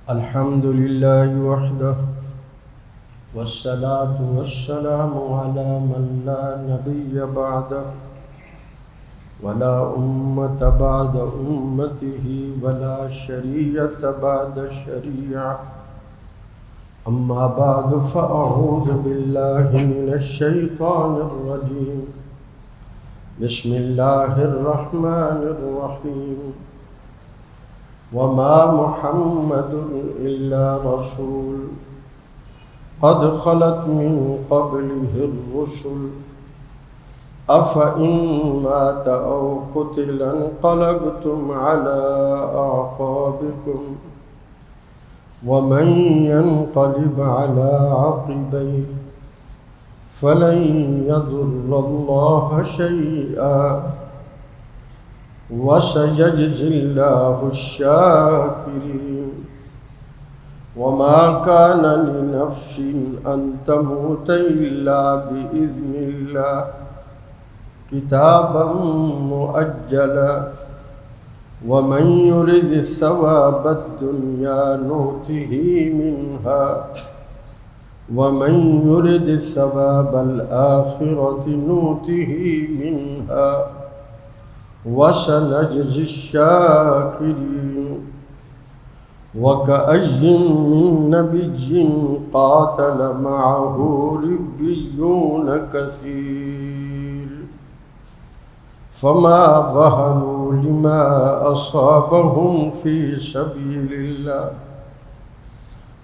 الحمد لله وحده والصلاة والسلام على من لا نبي بعده ولا أمة بعد أمته ولا شريعة بعد شريعة. أما بعد فأعوذ بالله من الشيطان الرجيم. بسم الله الرحمن الرحيم. وما محمد إلا رسول قد خلت من قبله الرسل أفإن مات أو قتل انقلبتم على أعقابكم ومن ينقلب على عقبيه فلن يضر الله شيئا وسيجزي الله الشاكرين. وما كان لنفس أن تموت إلا بإذن الله كتابا مؤجلا ومن يرد ثواب الدنيا نؤته منها ومن يرد ثواب الآخرة نؤته منها وسنجزي الشاكرين. وكأي من نبي قاتل معه ربيون كثير فما وهنوا لما أصابهم في سبيل الله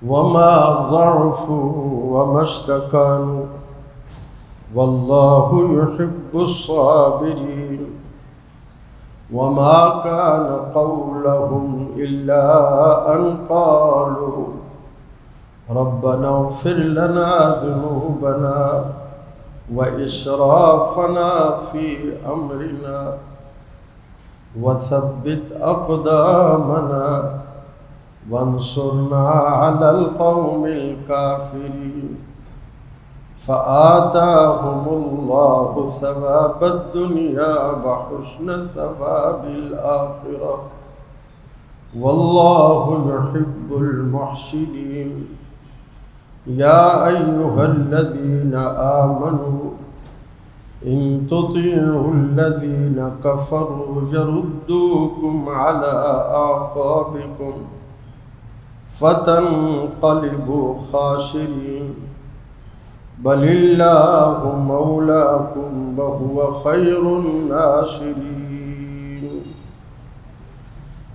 وما ضعفوا وما استكانوا والله يحب الصابرين. وما كان قولهم إلا أن قالوا ربنا اغفر لنا ذنوبنا وإسرافنا في أمرنا وثبت أقدامنا وانصرنا على القوم الكافرين. فآتاهم الله ثواب الدنيا وحسن ثواب الآخرة والله يحب المحسنين. يا أيها الذين آمنوا إن تطيعوا الذين كفروا يردوكم على أعقابكم فتنقلبوا خاسرين. بل الله مولاكم وهو خير الناصرين.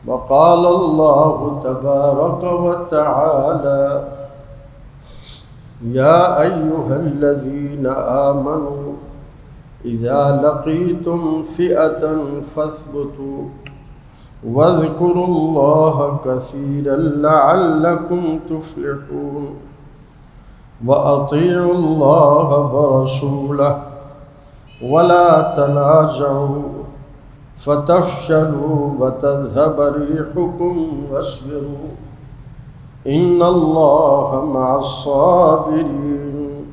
وقال الله تبارك وتعالى يا أيها الذين آمنوا إذا لقيتم فئة فاثبتوا واذكروا الله كثيرا لعلكم تفلحون. وأطيعوا الله ورسوله ولا تنازعوا فتفشلوا وتذهب ريحكم واصبروا إن الله مع الصابرين.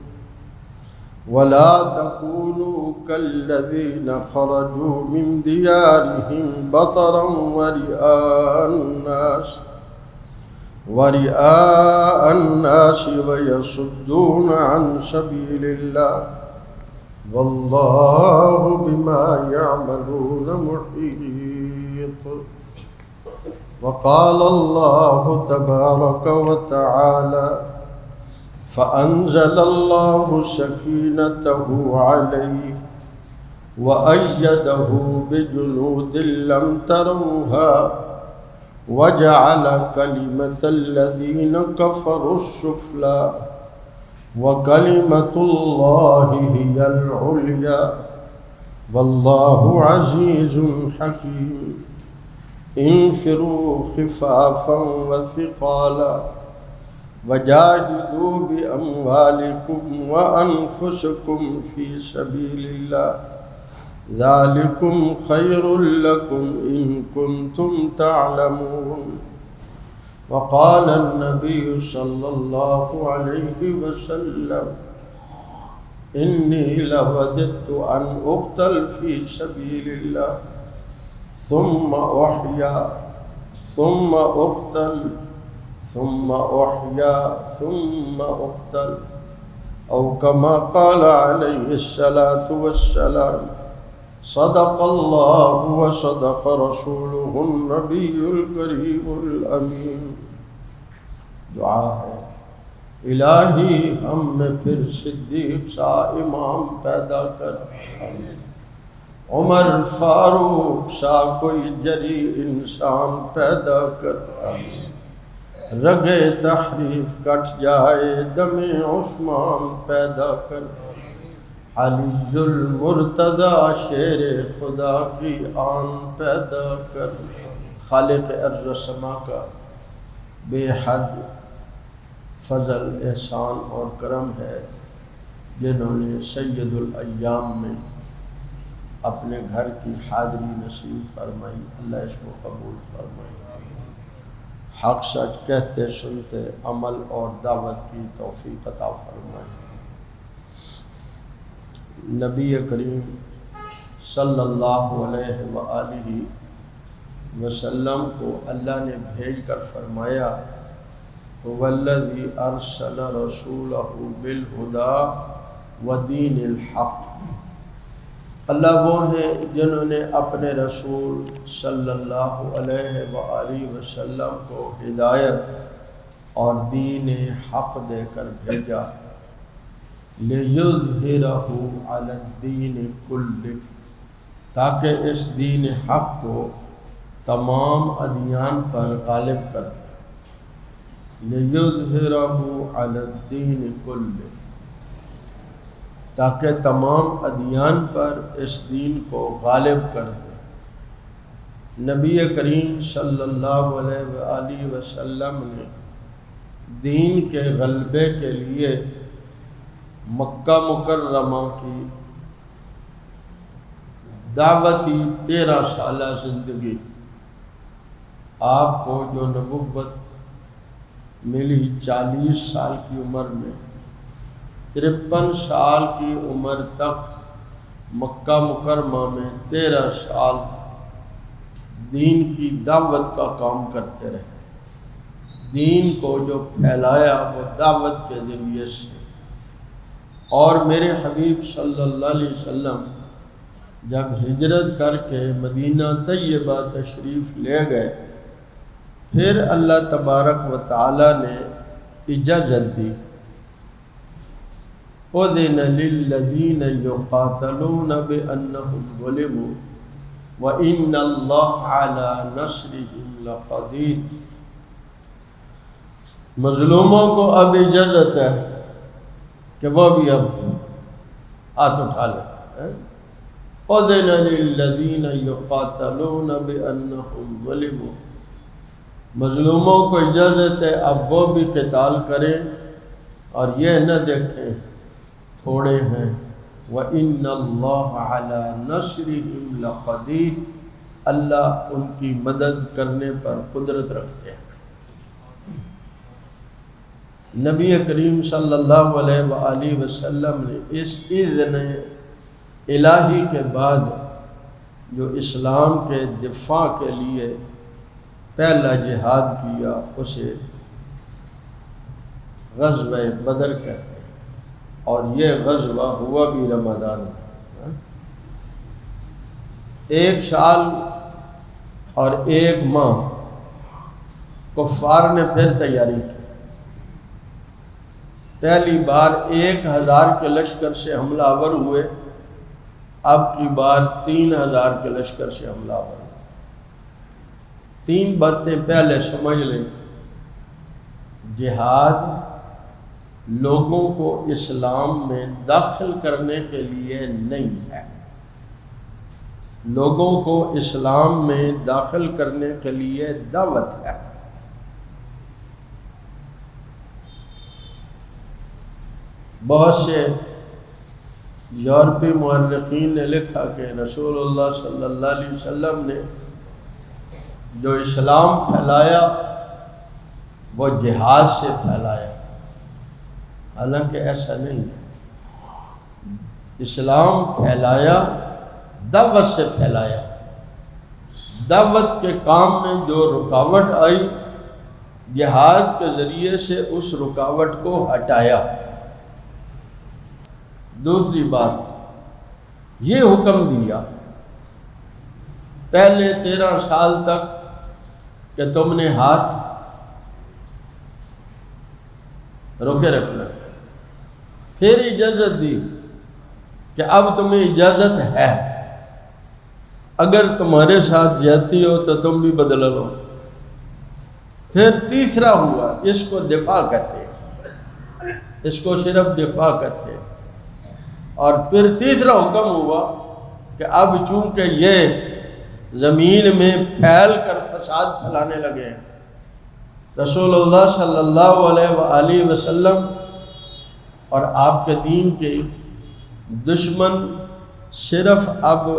ولا تكونوا كالذين خرجوا من ديارهم بطرا ورئاء الناس ويصدون عن سبيل الله والله بما يعملون محيط. وقال الله تبارك وتعالى فأنزل الله سكينته عليه وأيده بجنود لم تروها وجعل كلمة الذين كفروا السفلى وكلمة الله هي العليا والله عزيز حكيم. انفروا خفافا وثقالا وجاهدوا بأموالكم وأنفسكم في سبيل الله ذلكم خير لكم إن كنتم تعلمون. وقال النبي صلى الله عليه وسلم إني لوددت أن أقتل في سبيل الله ثم أحيا ثم أقتل ثم أحيا ثم أقتل أو كما قال عليه الصلاة والسلام صدق الله وصدق رسوله النبي الكريم الأمين. دعا ہے الہی ہم میں پھر صدیق سا امام پیدا کر، عمر فاروق سا کوئی جری انسان پیدا کر، رگے تحریف کٹ جائے دم عثمان پیدا کر، علی المرتضی شیر خدا کی آن پیدا کر۔ خالق ارض و سما کا بے حد فضل، احسان اور کرم ہے جنہوں نے سید الایام میں اپنے گھر کی حاضری نصیب فرمائی، اللہ اس کو قبول فرمائی۔ حق سچ کہتے سنتے عمل اور دعوت کی توفیق عطا فرمائے۔ نبی کریم صلی اللہ علیہ وآلہ وسلم کو اللہ نے بھیج کر فرمایا وَالَّذِي أَرْسَلَ رَسُولَهُ بِالْهُدَى وَدِينِ الْحَقِّ۔ اللہ وہ ہیں جنہوں نے اپنے رسول صلی اللہ علیہ وآلہ وسلم کو ہدایت اور دین حق دے کر بھیجا، لِيُظْهِرَهُ عَلَى الدِّينِ كُلِّهِ، تاکہ اس دین حق کو تمام ادیان پر غالب کر دے۔ لِيُظْهِرَهُ عَلَى الدِّينِ كُلِّهِ، تاکہ تمام ادیان پر اس دین کو غالب کر دے۔ نبی کریم صلی اللہ علیہ وآلہ وسلم نے دین کے غلبے کے لیے مکہ مکرمہ کی دعوتی 13 سالہ زندگی، آپ کو جو نبوت ملی 40 سال کی عمر میں، 53 سال کی عمر تک مکہ مکرمہ میں 13 سال دین کی دعوت کا کام کرتے رہے۔ دین کو جو پھیلایا وہ دعوت کے ذریعے سے، اور میرے حبیب صلی اللہ علیہ وسلم جب ہجرت کر کے مدینہ طیبہ تشریف لے گئے، پھر اللہ تبارک و تعالی نے اجازت دی، اُذِنَ لِلَّذِينَ يُقَاتَلُونَ بِأَنَّهُمْ ظُلِمُوا وَإِنَّ اللَّهَ عَلَى نَصْرِهِمْ لَقَدِيرٌ۔ مظلوموں کو اب اجازت ہے کہ وہ بھی اب ہاتھ اٹھا لیں۔ اُذِنَ لِلَّذِينَ يُقَاتَلُونَ بِأَنَّهُمْ ظُلِمُوا، مظلوموں کو اجازت ہے اب وہ بھی قتال کریں اور یہ نہ دیکھیں تھوڑے ہیں۔ وَإِنَّ اللَّهَ عَلَى نَصْرِهِمْ لَقَدِيرٌ، اللہ ان کی مدد کرنے پر قدرت رکھتے ہیں۔ نبی کریم صلی اللہ علیہ وآلہ وسلم نے اس اذن الہی کے بعد جو اسلام کے دفاع کے لیے پہلا جہاد کیا اسے غزوہ بدر کہتے ہیں، اور یہ غزوہ ہوا بھی رمضان میں۔ 1 سال اور 1 ماہ کفار نے پھر تیاری کی۔ پہلی بار 1000 کے لشکر سے حملہ آور ہوئے، اب کی بار 3000 کے لشکر سے حملہ آور ہوئے۔ 3 باتیں پہلے سمجھ لیں۔ جہاد لوگوں کو اسلام میں داخل کرنے کے لیے نہیں ہے، لوگوں کو اسلام میں داخل کرنے کے لیے دعوت ہے۔ بہت سے یورپی مورخین نے لکھا کہ رسول اللہ صلی اللہ علیہ وسلم نے جو اسلام پھیلایا وہ جہاد سے پھیلایا، حالانکہ ایسا نہیں ہے۔ اسلام پھیلایا دعوت سے پھیلایا۔ دعوت کے کام میں جو رکاوٹ آئی جہاد کے ذریعے سے اس رکاوٹ کو ہٹایا۔ دوسری بات یہ حکم دیا پہلے 13 سال تک کہ تم نے ہاتھ روکے رکھنا، پھر اجازت دی کہ اب تمہیں اجازت ہے، اگر تمہارے ساتھ زیادتی ہو تو تم بھی بدلہ لو۔ پھر تیسرا ہوا، اس کو دفاع کہتے ہیں، اس کو صرف دفاع کہتے ہیں۔ اور پھر تیسرا حکم ہوا کہ اب چونکہ یہ زمین میں پھیل کر فساد پھیلانے لگے ہیں، رسول اللہ صلی اللہ علیہ وآلہ وسلم اور آپ کے دین کے دشمن صرف اب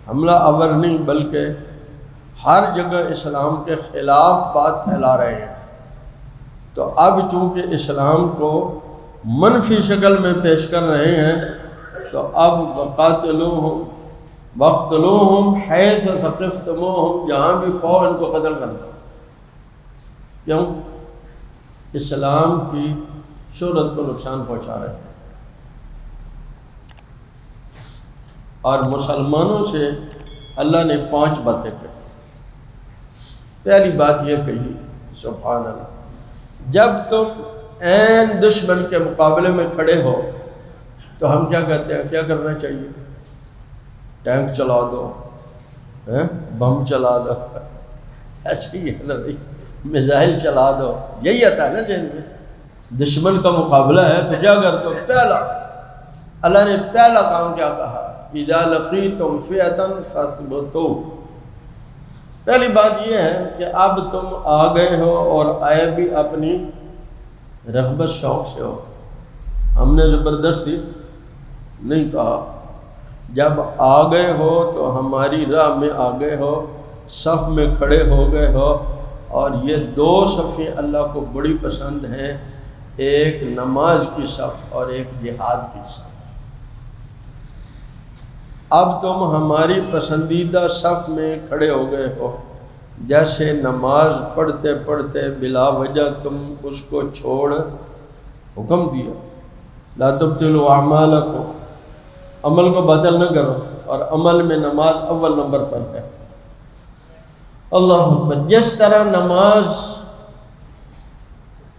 حملہ آور نہیں بلکہ ہر جگہ اسلام کے خلاف بات پھیلا رہے ہیں، تو اب چونکہ اسلام کو منفی شکل میں پیش کر رہے ہیں تو اب وقاتلوہم وقتلوہم حیث ثقفتموہم، جہاں بھی پاؤ ان کو قتل کرنا۔ کیوں؟ اسلام کی شہرت کو نقصان پہنچا رہے ہیں۔ اور مسلمانوں سے اللہ نے 5 باتیں کہی۔ پہلی بات یہ کہی، سبحان اللہ، جب تم عین دشمن کے مقابلے میں کھڑے ہو تو ہم کیا کہتے ہیں، کیا کرنا چاہیے؟ ٹینک چلا دو، بم چلا دو، ایسے ہی ہے نا، میزائل چلا دو، یہی آتا ہے نا ذہن میں۔ دشمن کا مقابلہ ہے تو کیا کر دو؟ پہلا اللہ نے پہلا کام کیا کہا، اذا لقیتم فئۃ فاثبتوا۔ پہلی بات یہ ہے کہ اب تم آ گئے ہو اور آئے بھی اپنی رغبت شوق سے ہو، ہم نے زبردستی نہیں کہا۔ جب آ گئے ہو تو ہماری راہ میں آ گئے ہو، صف میں کھڑے ہو گئے ہو، اور یہ 2 صفیں اللہ کو بڑی پسند ہیں، ایک نماز کی صف اور ایک جہاد کی صف۔ اب تم ہماری پسندیدہ صف میں کھڑے ہو گئے ہو، جیسے نماز پڑھتے پڑھتے بلا وجہ تم اس کو چھوڑ، حکم دیا لا تبطلوا اعمالکم، عمل کو باطل نہ کرو، اور عمل میں نماز اول نمبر پر ہے۔ اللہ اکبر۔ جس طرح نماز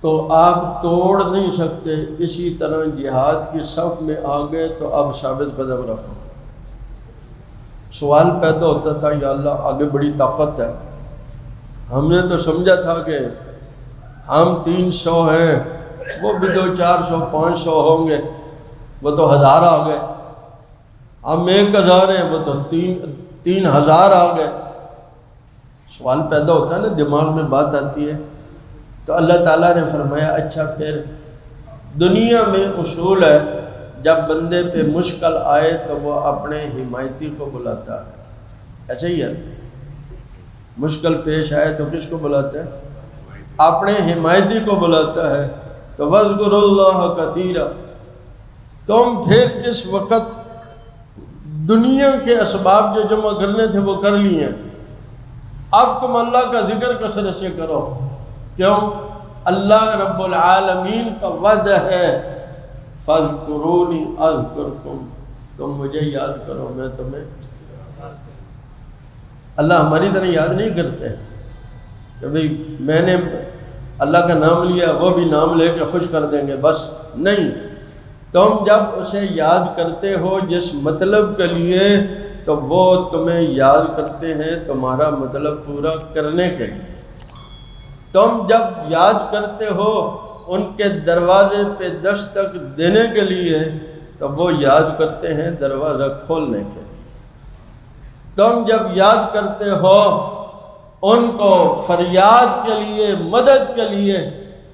تو آپ توڑ نہیں سکتے، اسی طرح جہاد کی صف میں آ گئے تو اب ثابت قدم رکھو۔ سوال پیدا ہوتا تھا، یا اللہ آگے بڑی طاقت ہے، ہم نے تو سمجھا تھا کہ ہم 300 ہیں، وہ بھی 200 400 500 ہوں گے، وہ تو 1000 آ گئے، ہم 1000 ہیں، وہ تو 3000 آ گئے۔ سوال پیدا ہوتا ہے نا، دماغ میں بات آتی ہے۔ تو اللہ تعالیٰ نے فرمایا اچھا پھر دنیا میں اصول ہے، جب بندے پہ مشکل آئے تو وہ اپنے حمایتی کو بلاتا ہے، ایسے ہی ہے، مشکل پیش آئے تو کس کو بلاتا ہے؟ اپنے حمایتی کو بلاتا ہے۔ تو وَاذْكُرُوا اللَّهَ كَثِيرًا، تم پھر اس وقت دنیا کے اسباب جو جمع کرنے تھے وہ کر لیے، اب تم اللہ کا ذکر کثرت سے کرو۔ کیوں؟ اللہ رب العالمین کا وعدہ ہے فَاذْكُرُونِي أَذْكُرْكُمْ، تم مجھے یاد کرو میں تمہیں۔ اللہ ہماری طرح یاد نہیں کرتے کہ بھئی میں نے اللہ کا نام لیا وہ بھی نام لے کے خوش کر دیں گے، بس نہیں۔ تم جب اسے یاد کرتے ہو جس مطلب کے لیے، تو وہ تمہیں یاد کرتے ہیں تمہارا مطلب پورا کرنے کے لیے۔ تم جب یاد کرتے ہو ان کے دروازے پہ دستک دینے کے لیے، تو وہ یاد کرتے ہیں دروازہ کھولنے کے لیے۔ تم جب یاد کرتے ہو ان کو فریاد کے لیے، مدد کے لیے،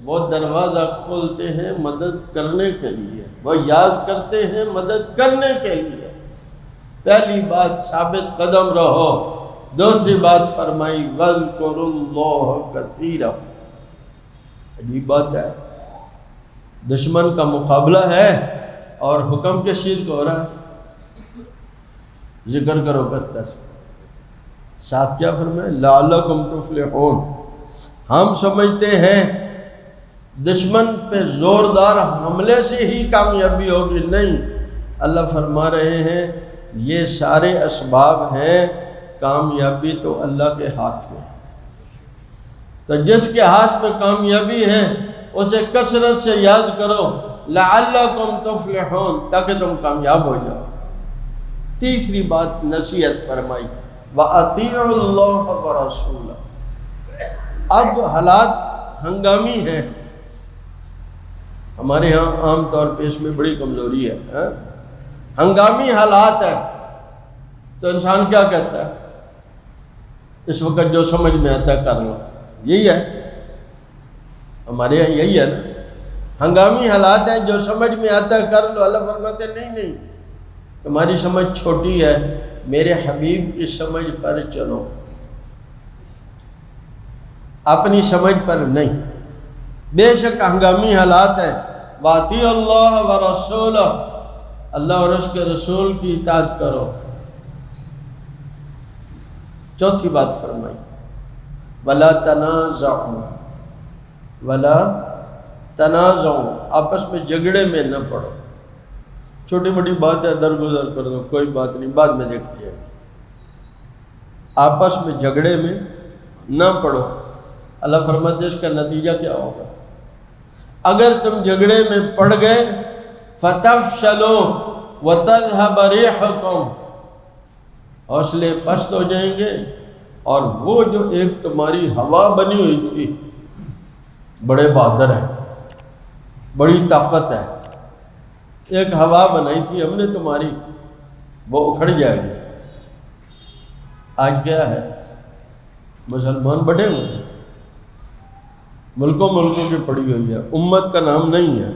وہ دروازہ کھولتے ہیں مدد کرنے کے لیے، وہ یاد کرتے ہیں مدد کرنے کے لیے۔ پہلی بات ثابت قدم رہو، دوسری بات فرمائی وَاذْكُرُوا اللَّهَ كَثِيرًا۔ عجیب بات ہے، دشمن کا مقابلہ ہے اور حکم کس چیز کو ہو رہا ہے؟ ذکر کرو کثرت سے۔ ساتھ کیا فرمائے؟ لَعَلَّكُمْ تُفْلِحُونَ، ہم سمجھتے ہیں دشمن پہ زوردار حملے سے ہی کامیابی ہوگی، نہیں، اللہ فرما رہے ہیں یہ سارے اسباب ہیں، کامیابی تو اللہ کے ہاتھ میں ہے۔ تو جس کے ہاتھ میں کامیابی ہے اسے کثرت سے یاد کرو، لعلکم تفلحون، تاکہ تم کامیاب ہو جاؤ۔ تیسری بات نصیحت فرمائی، وَأَطِيعُوا اللَّهَ وَرَسُولَهُ۔ اب حالات ہنگامی ہیں، ہمارے ہاں عام طور پہ اس میں بڑی کمزوری ہے، ہنگامی حالات ہیں تو انسان کیا کہتا ہے؟ اس وقت جو سمجھ میں آتا ہے کر لو، یہی ہے ہمارے یہاں، یہی ہے نا، ہنگامی حالات ہیں، جو سمجھ میں آتا ہے کر لو۔ اللہ فرماتے ہیں نہیں، تمہاری سمجھ چھوٹی ہے، میرے حبیب کی سمجھ پر چلو، اپنی سمجھ پر نہیں۔ بے شک ہنگامی حالات ہیں، وَأَطِيعُوا اللَّهَ وَرَسُولَهُ، اللہ اور اس کے رسول کی اطاعت کرو۔ چوتھی بات فرمائی، وَلَا تَنَازَعُوا، وَلَا تَنَازَعُوا، آپس میں جھگڑے میں نہ پڑو۔ چھوٹی موٹی بات ہے درگزر کر دو، کوئی بات نہیں، بعد میں دیکھ لیا۔ آپس میں جھگڑے میں نہ پڑو۔ اللہ فرماتے ہیں اس کا نتیجہ کیا ہوگا؟ اگر تم جھگڑے میں پڑ گئے، فَتَفْشَلُوا وَتَذْهَبَ رِيحُكُمْ، حوصلے پست ہو جائیں گے، اور وہ جو ایک تمہاری ہوا بنی ہوئی تھی، بڑے بہادر ہیں، بڑی طاقت ہے، ایک ہوا بنائی تھی ہم نے تمہاری، وہ اکھڑ جائے گی۔ آج کیا ہے؟ مسلمان بڑے ہوئے ہیں، ملکوں کی پڑی ہوئی ہے، امت کا نام نہیں ہے۔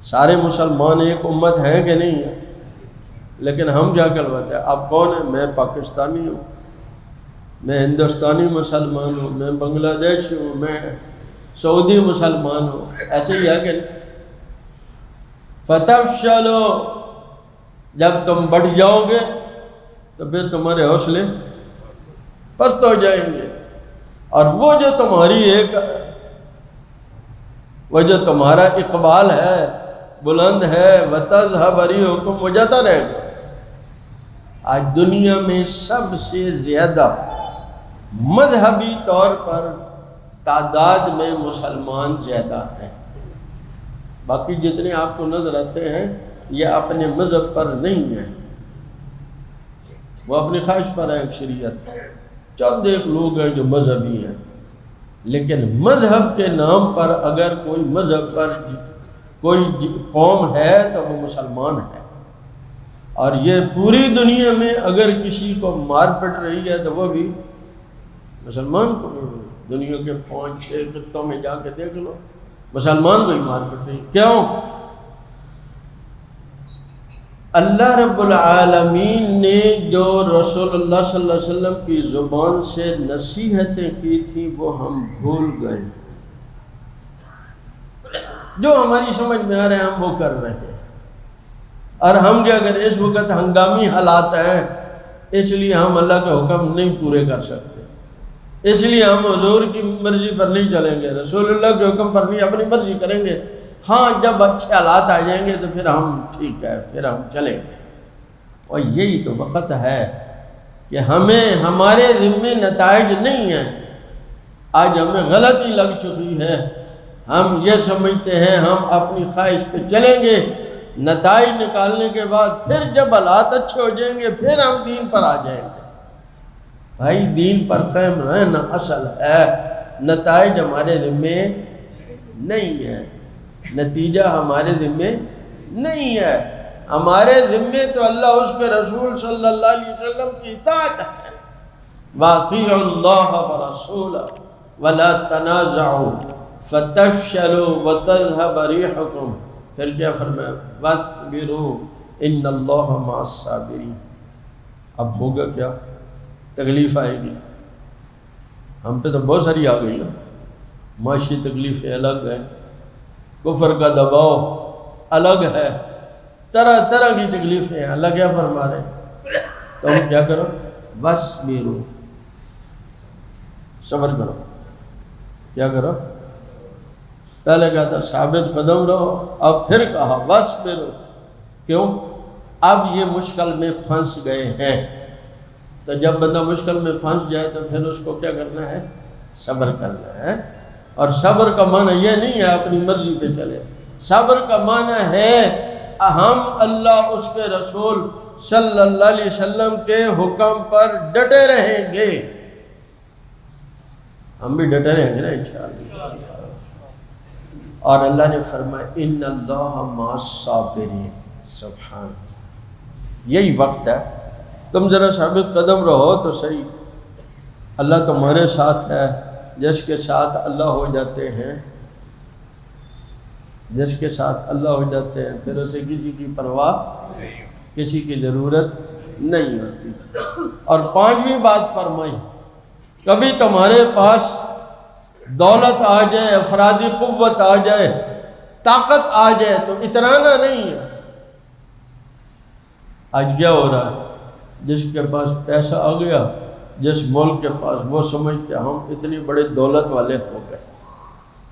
سارے مسلمان ایک امت ہیں کہ نہیں ہے؟ لیکن ہم کیا کہلواتے ہیں؟ آپ کون ہیں؟ میں پاکستانی ہوں، میں ہندوستانی مسلمان ہوں، میں بنگلہ دیشی ہوں، میں سعودی مسلمان ہوں، ایسے ہی ہے کہ نہیں؟ فَتَفْشَلُوا، جب تم بڑھ جاؤ گے تو پھر تمہارے حوصلے پست ہو جائیں گے، اور وہ جو تمہارا اقبال ہے، بلند ہے، وَتَذْهَبَ رِيحُكُمْ، وہ جاتا رہے گا۔ آج دنیا میں سب سے زیادہ مذہبی طور پر تعداد میں مسلمان زیادہ ہیں، باقی جتنے آپ کو نظر آتے ہیں یہ اپنے مذہب پر نہیں ہیں، وہ اپنی خواہش پر ہیں، اکثریت چند ایک لوگ ہیں جو مذہبی ہیں۔ لیکن مذہب کے نام پر اگر کوئی مذہب پر کوئی قوم ہے تو وہ مسلمان ہے، اور یہ پوری دنیا میں اگر کسی کو مار پٹ رہی ہے تو وہ بھی مسلمان کو۔ دنیا کے 5-6 خطوں میں جا کے دیکھ لو، مسلمان کو ہی مار پٹ رہی۔ کیوں؟ اللہ رب العالمین نے جو رسول اللہ صلی اللہ علیہ وسلم کی زبان سے نصیحتیں کی تھیں وہ ہم بھول گئے، جو ہماری سمجھ میں آ رہے ہیں ہم وہ کر رہے ہیں، اور ہم کیا کریں؟ اس وقت ہنگامی حالات ہیں، اس لیے ہم اللہ کے حکم نہیں پورے کر سکتے، اس لیے ہم حضور کی مرضی پر نہیں چلیں گے، رسول اللہ کے حکم پر نہیں، اپنی مرضی کریں گے۔ ہاں جب اچھے حالات آ جائیں گے تو پھر ہم ٹھیک ہے، پھر ہم چلیں گے۔ اور یہی تو وقت ہے کہ ہمارے ذمے نتائج نہیں ہیں۔ آج ہمیں غلطی لگ چکی ہے، ہم یہ سمجھتے ہیں ہم اپنی خواہش پہ چلیں گے، نتائج نکالنے کے بعد پھر جب حالات اچھے ہو جائیں گے پھر ہم دین پر آ جائیں گے۔ بھائی دین پر قائم رہنا اصل ہے، نتائج ہمارے ذمے نہیں ہے، نتیجہ ہمارے ذمے نہیں ہے، ہمارے ذمے تو اللہ اس کے رسول صلی اللہ علیہ وسلم کی اطاعت ہے۔ وَأَطِيعُوا اللَّهَ وَرَسُولَهُ وَلَا تَنَازَعُوا فَتَفْشَلُوا وَتَذْهَبَ رِيحُكُمْ، پھر کیا فرمایا؟ وَاصْبِرُوا إِنَّ اللَّهَ مَعَ الصَّابِرِينَ۔ اب ہوگا کیا؟ تکلیف آئے گی، ہم پہ تو بہت ساری آ گئی نا، معاشی تکلیفیں الگ ہیں، کفر کا دباؤ الگ ہے، طرح طرح کی تکلیفیں ہیں۔ اللہ کیا فرما رہے ہیں؟ تو ہم کیا کرو؟ بس بیرو، صبر کرو، کیا کرو؟ پہلے کہتا ثابت قدم رہو، اب پھر کہا وَاصْبِرْ، کیوں؟ اب یہ مشکل میں پھنس گئے ہیں، تو جب بندہ مشکل میں پھنس جائے تو پھر اس کو کیا کرنا ہے؟ صبر کرنا ہے۔ اور صبر کا معنی یہ نہیں ہے اپنی مرضی پہ چلے، صبر کا معنی ہے ہم اللہ اس کے رسول صلی اللہ علیہ وسلم کے حکم پر ڈٹے رہیں گے، ہم بھی ڈٹے رہیں گے نا انشاءاللہ۔ اور اللہ نے فرمایا ان اللہ مع الصابرین، سبحان، یہی وقت ہے تم ذرا ثابت قدم رہو تو صحیح، اللہ تمہارے ساتھ ہے، جس کے ساتھ اللہ ہو جاتے ہیں، جس کے ساتھ اللہ ہو جاتے ہیں پھر اسے کسی کی پرواہ، کسی کی ضرورت نہیں ہوتی۔ اور پانچویں بات فرمائی، کبھی تمہارے پاس دولت آ جائے، افرادی قوت آ جائے، طاقت آ جائے تو اترانا نہیں ہے۔ آج کیا ہو رہا ہے؟ جس کے پاس پیسہ آ گیا، جس ملک کے پاس، وہ سمجھتے ہم اتنی بڑے دولت والے ہو گئے،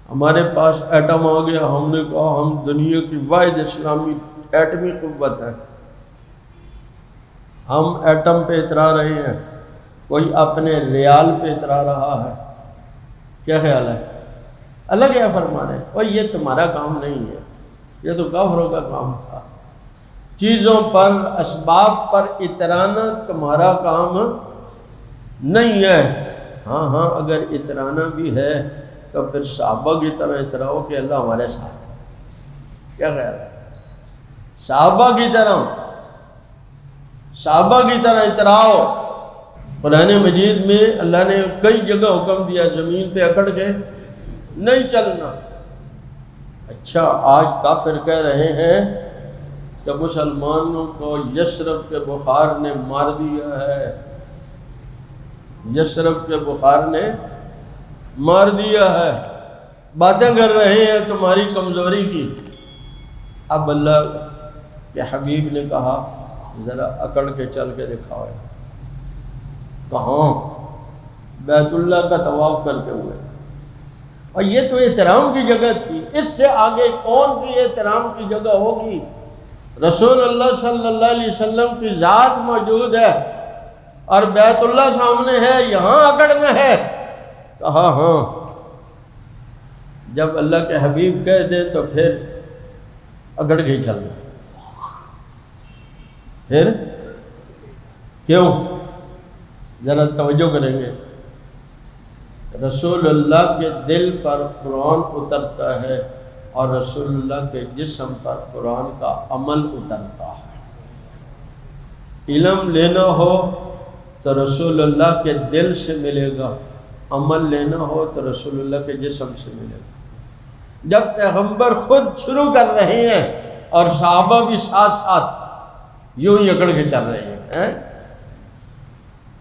ہمارے پاس ایٹم آ گیا، ہم نے کہا ہم دنیا کی واحد اسلامی ایٹمی قوت ہے، ہم ایٹم پہ اترا رہے ہیں، کوئی اپنے ریال پہ اترا رہا ہے۔ کیا خیال ہے؟ اللہ کیا فرما رہے ہیں؟ اور یہ تمہارا کام نہیں ہے، یہ تو کافروں کا کام تھا۔ چیزوں پر، اسباب پر اترانا تمہارا کام نہیں ہے۔ ہاں اگر اترانا بھی ہے تو پھر صحابہ کی طرح اتراؤ کہ اللہ ہمارے ساتھ ہے۔ کیا خیال ہے؟ صحابہ کی طرح اتراؤ۔ قرآن مجید میں اللہ نے کئی جگہ حکم دیا زمین پہ اکڑ کے نہیں چلنا۔ اچھا، آج کافر کہہ رہے ہیں کہ مسلمانوں کو یثرب کے بخار نے مار دیا ہے، یثرب کے بخار نے مار دیا ہے، باتیں کر رہے ہیں تمہاری کمزوری کی۔ اب اللہ کے حبیب نے کہا ذرا اکڑ کے چل کے دکھاؤ۔ کہاں؟ بیت اللہ کا طواف کرتے ہوئے۔ اور یہ تو احترام کی جگہ تھی، اس سے آگے کون سی احترام کی جگہ ہوگی؟ رسول اللہ صلی اللہ علیہ وسلم کی ذات موجود ہے اور بیت اللہ سامنے ہے، یہاں اکڑنا ہے۔ کہا ہاں، جب اللہ کے حبیب کہہ دیں تو پھر اکڑ کے چلنا۔ پھر کیوں؟ ذرا توجہ کریں گے، رسول اللہ کے دل پر قرآن اترتا ہے اور رسول اللہ کے جسم پر قرآن کا عمل اترتا ہے۔ علم لینا ہو تو رسول اللہ کے دل سے ملے گا، عمل لینا ہو تو رسول اللہ کے جسم سے ملے گا۔ جب پیغمبر خود شروع کر رہے ہیں اور صحابہ بھی ساتھ ساتھ یوں ہی اکڑ کے چل رہے ہیں،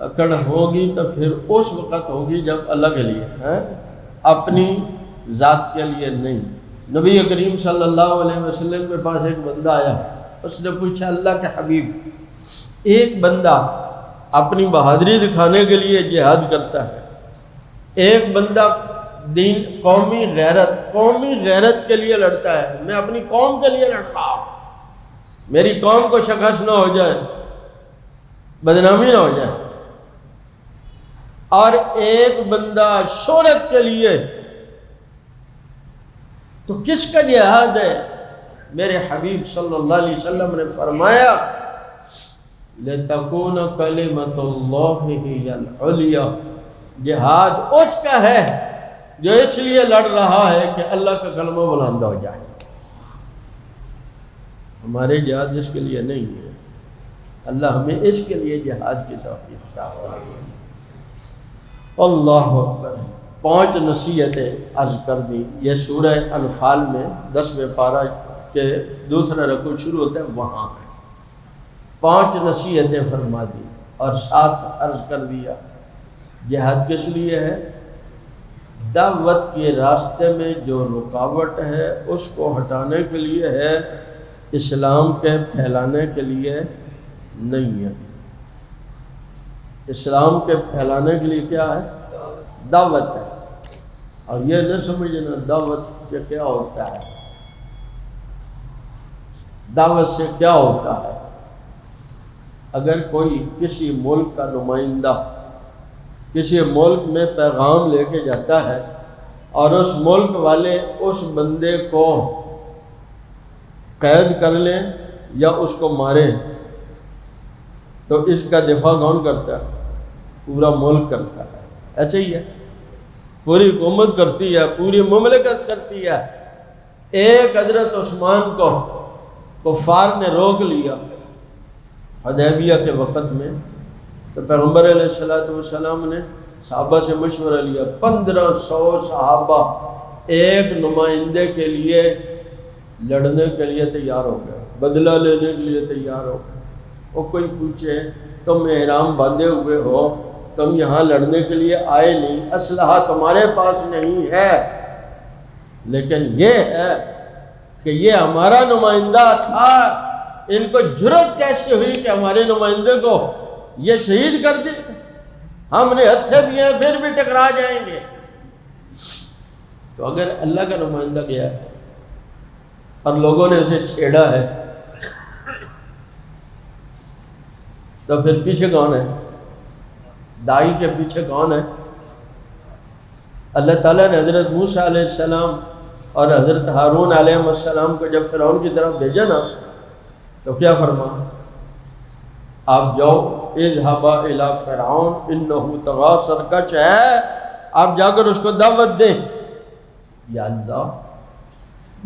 اکڑ ہوگی تو پھر اس وقت ہوگی جب اللہ کے لیے، اپنی ذات کے لیے نہیں۔ نبی کریم صلی اللہ علیہ وسلم کے پاس ایک بندہ آیا، اس نے پوچھا اللہ کے حبیب، ایک بندہ اپنی بہادری دکھانے کے لیے جہاد کرتا ہے، ایک بندہ دین قومی غیرت کے لیے لڑتا ہے، میں اپنی قوم کے لیے لڑتا ہوں، میری قوم کو شکست نہ ہو جائے، بدنامی نہ ہو جائے، اور ایک بندہ شہرت کے لیے، تو کس کا جہاد ہے؟ میرے حبیب صلی اللہ علیہ وسلم نے فرمایا لِتَكُونَ كَلِمَةُ اللَّهِ هِيَ الْعُلْيَا، جہاد اس کا ہے جو اس لیے لڑ رہا ہے کہ اللہ کا کلمہ بلند ہو جائے۔ ہمارے جہاد اس کے لیے نہیں ہے، اللہ ہمیں اس کے لیے جہاد کی توفیق عطا فرمائے۔ اللہ اکبر۔ 5 نصیحتیں عرض کر دی، یہ سورہ انفال میں 10ویں پارہ کے دوسرا رکوع شروع ہوتا ہے، وہاں ہے 5 نصیحتیں فرما دی، اور ساتھ عرض کر دیا جہاد کس لیے ہے؟ دعوت کے راستے میں جو رکاوٹ ہے اس کو ہٹانے کے لیے ہے، اسلام کے پھیلانے کے لیے نہیں ہے۔ اسلام کے پھیلانے کے لیے کیا ہے؟ دعوت ہے۔ اور یہ نہ سمجھنا دعوت سے کیا ہوتا ہے، دعوت سے کیا ہوتا ہے۔ اگر کوئی کسی ملک کا نمائندہ کسی ملک میں پیغام لے کے جاتا ہے اور اس ملک والے اس بندے کو قید کر لیں یا اس کو ماریں، تو اس کا دفاع کون کرتا ہے؟ پورا ملک کرتا ہے۔ ایسے ہی ہے، پوری حکومت کرتی ہے، پوری مملکت کرتی ہے۔ ایک حضرت عثمان کو کفار نے روک لیا حدیبیہ کے وقت میں، تو پیغمبر علیہ السلام نے صحابہ سے مشورہ لیا، 1500 صحابہ ایک نمائندے کے لیے لڑنے کے لیے تیار ہو گئے، بدلہ لینے کے لیے تیار ہو گئے۔ وہ کوئی پوچھے تم احرام باندھے ہوئے ہو، تم یہاں لڑنے کے لیے آئے نہیں، اسلحہ تمہارے پاس نہیں ہے، لیکن یہ ہے کہ یہ ہمارا نمائندہ تھا، ان کو جرت کیسے ہوئی کہ ہمارے نمائندے کو یہ شہید کر دے، ہم نے ہتھے دیے ہیں پھر بھی ٹکرا جائیں گے۔ تو اگر اللہ کا نمائندہ گیا ہے اور لوگوں نے اسے چھیڑا ہے تو پھر پیچھے کون ہے؟ دائی کے پیچھے کون ہے؟ اللہ تعالیٰ نے حضرت موسیٰ علیہ السلام اور حضرت ہارون علیہ السلام کو جب فرعون کی طرف بھیجا نا، تو کیا فرما؟ آپ جاؤ، اذهبا الى فرعون انه طغى، سرکش ہے، آپ جا کر اس کو دعوت دیں۔ یا اللہ،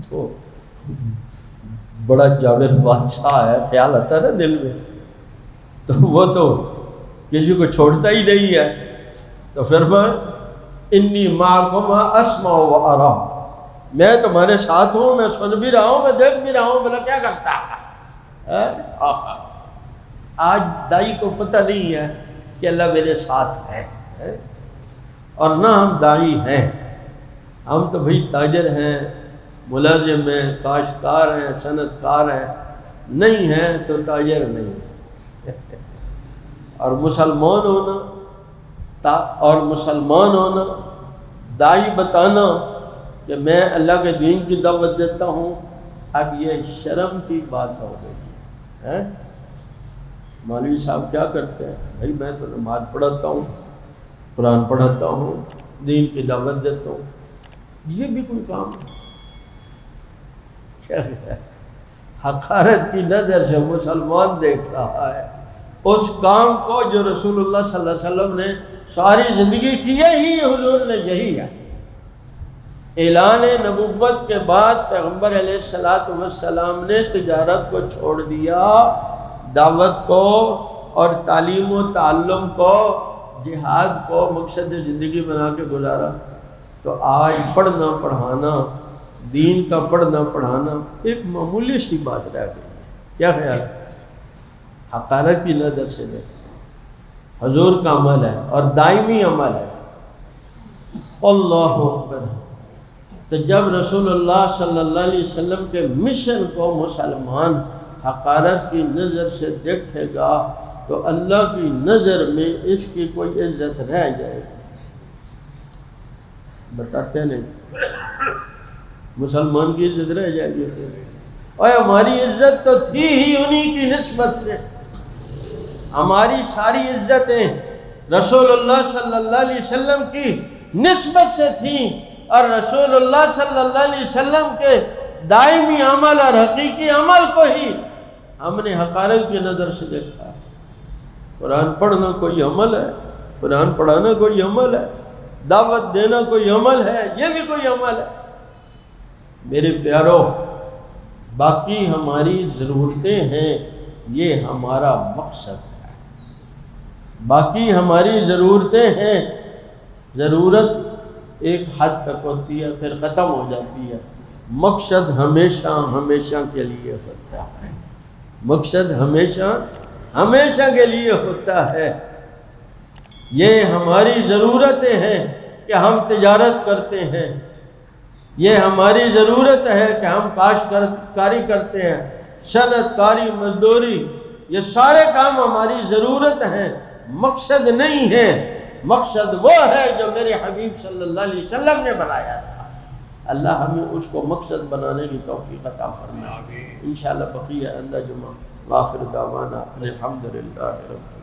تو بڑا جابر بادشاہ ہے، خیال آتا ہے نا دل میں، تو وہ تو کسی کو چھوڑتا ہی نہیں ہے۔ تو فرمایا انی معکما اسمع و ارا، میں تمہارے ساتھ ہوں، میں سن بھی رہا ہوں، میں دیکھ بھی رہا ہوں، بھلا کیا کرتا ہے۔ آج دائی کو پتہ نہیں ہے کہ اللہ میرے ساتھ ہے، اور نہ ہم دائی ہیں، ہم تو بھئی تاجر ہیں، ملازم ہیں، کاشتکار ہیں، صنعت کار ہیں، نہیں ہیں تو تاجر نہیں ہیں۔ اور مسلمان ہونا دائی بتانا کہ میں اللہ کے دین کی دعوت دیتا ہوں، اب یہ شرم کی بات ہو گئی۔ مولوی صاحب کیا کرتے ہیں؟ بھائی میں تو نماز پڑھاتا ہوں، قرآن پڑھاتا ہوں، دین کی دعوت دیتا ہوں، یہ بھی کوئی کام کیا ہے؟ حقارت کی نظر سے مسلمان دیکھ رہا ہے اس کام کو جو رسول اللہ صلی اللہ علیہ وسلم نے ساری زندگی کی ہے، ہی حضور نے یہی ہے۔ اعلان نبوت کے بعد پیغمبر علیہ السلام نے تجارت کو چھوڑ دیا، دعوت کو اور تعلیم و تعلم کو، جہاد کو مقصد زندگی بنا کے گزارا۔ تو آج پڑھنا پڑھانا، دین کا پڑھنا پڑھانا ایک معمولی سی بات رہ گئی ہے۔ کیا خیال ہے؟ حقارت کی نظر سے دیکھ، حضور کا عمل ہے اور دائمی عمل ہے۔ اللہ اکبر۔ تو جب رسول اللہ صلی اللہ علیہ وسلم کے مشن کو مسلمان حقارت کی نظر سے دیکھے گا تو اللہ کی نظر میں اس کی کوئی عزت رہ جائے گی؟ بتاتے نہیں، مسلمان کی عزت رہ جائے گی؟ اور ہماری عزت تو تھی ہی انہی کی نسبت سے، ہماری ساری عزتیں رسول اللہ صلی اللہ علیہ وسلم کی نسبت سے تھیں، اور رسول اللہ صلی اللہ علیہ وسلم کے دائمی عمل اور حقیقی عمل کو ہی ہم نے حقارت کی نظر سے دیکھا ہے۔ قرآن پڑھنا کوئی عمل ہے، قرآن پڑھانا کوئی عمل ہے، دعوت دینا کوئی عمل ہے، یہ بھی کوئی عمل ہے۔ میرے پیارو، باقی ہماری ضرورتیں ہیں، یہ ہمارا مقصد ہے۔ باقی ہماری ضرورتیں ہیں، ضرورت ایک حد تک ہوتی ہے پھر ختم ہو جاتی ہے، مقصد ہمیشہ ہمیشہ کے لیے ہوتا ہے، مقصد ہمیشہ ہمیشہ کے لیے ہوتا ہے۔ یہ ہماری ضرورتیں ہیں کہ ہم تجارت کرتے ہیں، یہ ہماری ضرورت ہے کہ ہم کاشتکاری کرتے ہیں، صنعت کاری، مزدوری، یہ سارے کام ہماری ضرورت ہیں، مقصد نہیں ہے۔ مقصد وہ ہے جو میرے حبیب صلی اللہ علیہ وسلم نے بنایا تھا۔ اللہ ہمیں اس کو مقصد بنانے کی توفیق عطا فرمائے۔ انشاءاللہ بقیہ آئندہ جمعہ۔ وآخر دعوانا الحمدللہ رب العالمین۔